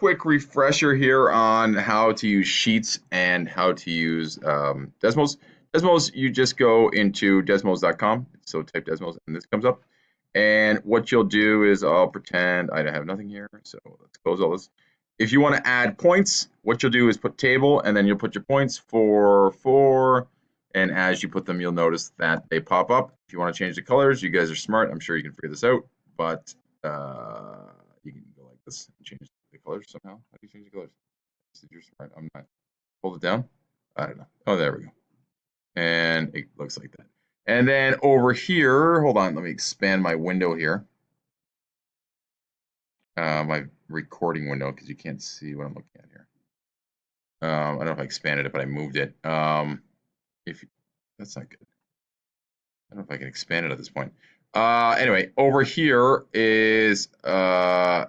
quick refresher here on how to use Sheets and how to use Desmos. Desmos, you just go into desmos.com. So type Desmos and this comes up. And what you'll do is I'll pretend I have nothing here. So let's close all this. If you want to add points, what you'll do is put table and then you'll put your points for 4. And as you put them, you'll notice that they pop up. If you want to change the colors, you guys are smart. I'm sure you can figure this out. But you can go like this and change the colors somehow. How do you change the colors? You're smart. I'm not. Hold it down. I don't know. Oh, there we go. And it looks like that. And then over here, hold on, let me expand my window here. My recording window, because you can't see what I'm looking at here. I don't know if I expanded it, but I moved it. That's not good. I don't know if I can expand it at this point. Anyway, over here is so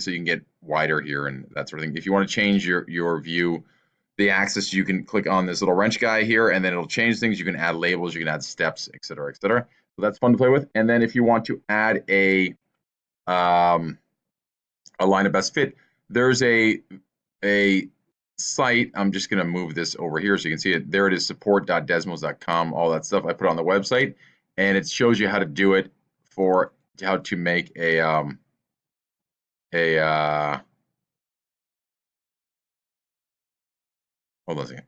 you can get wider here and that sort of thing. If you want to change your view, the axis, you can click on this little wrench guy here, and then it'll change things. You can add labels, you can add steps, etc., etc. So that's fun to play with. And then if you want to add a line of best fit, there's a site. I'm just going to move this over here so you can see it. There it is, support.desmos.com, all that stuff I put on the website, and it shows you how to do it for how to make a hold on a second.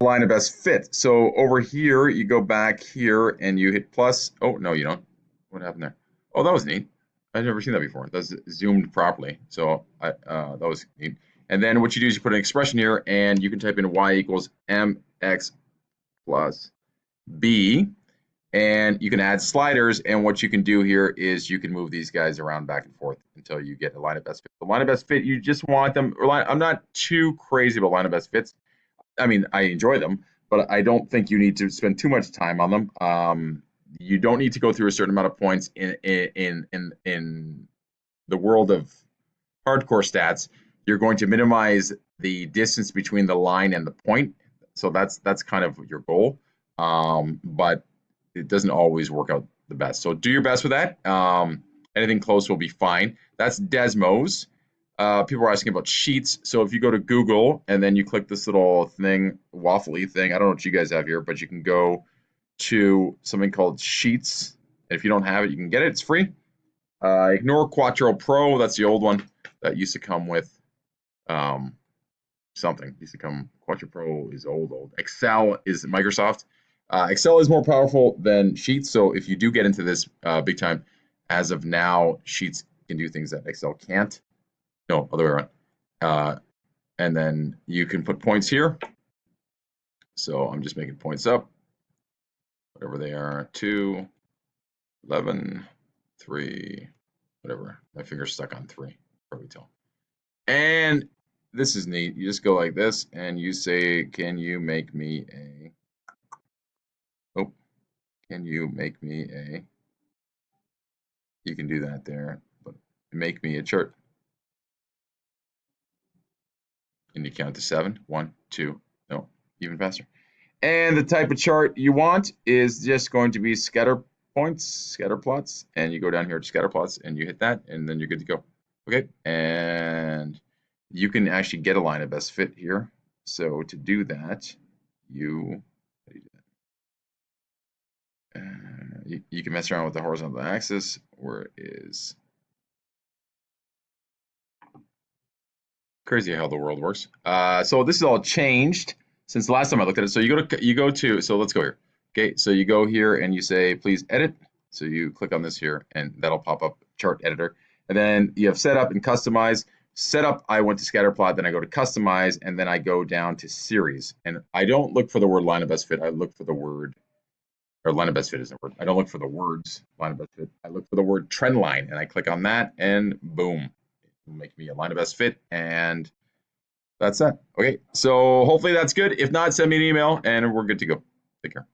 Line of best fit. So over here, you go back here and you hit plus. Oh, no, you don't. What happened there? Oh, that was neat. I've never seen that before. That's zoomed properly. So that was neat. And then what you do is you put an expression here and you can type in y equals mx plus b. And you can add sliders. And what you can do here is you can move these guys around back and forth until you get a line of best fit. The line of best fit, you just want them. I'm not too crazy about line of best fits. I mean, I enjoy them, but I don't think you need to spend too much time on them. You don't need to go through a certain amount of points in the world of hardcore stats. You're going to minimize the distance between the line and the point. So that's kind of your goal. But it doesn't always work out the best. So do your best with that. Anything close will be fine. That's Desmos. People are asking about Sheets. So if you go to Google and then you click this little thing, waffly thing, I don't know what you guys have here, but you can go to something called Sheets. And if you don't have it, you can get it. It's free. Ignore Quattro Pro. That's the old one that used to come with something. Used to come. Quattro Pro is old. Excel is Microsoft. Excel is more powerful than Sheets. So if you do get into this big time, as of now, Sheets can do things that Excel can't. No, other way around. And then you can put points here. So I'm just making points up, whatever they are, 2, 11, 3, whatever. My finger's stuck on 3, probably tell. And this is neat. You just go like this and you say, can you make me a, you can do that there, but make me a chart. And you count to 7. 1, 2, no, even faster. And the type of chart you want is just going to be scatter points, scatter plots. And you go down here to scatter plots and you hit that and then you're good to go. Okay, and you can actually get a line of best fit here. So to do that, you can mess around with the horizontal axis where it is. Crazy how the world works. So this is all changed since the last time I looked at it. So you go to so let's go here. Okay, so you go here and you say please edit. So you click on this here and that'll pop up chart editor. And then you have setup and customize. Setup, I went to scatterplot, then I go to customize, and then I go down to series. And I don't look for the word line of best fit. I look for the word, or line of best fit isn't a word. I don't look for the words line of best fit. I look for the word trend line, and I click on that, and boom, it'll make me a line of best fit, and that's that. Okay, so hopefully that's good. If not, send me an email, and we're good to go. Take care.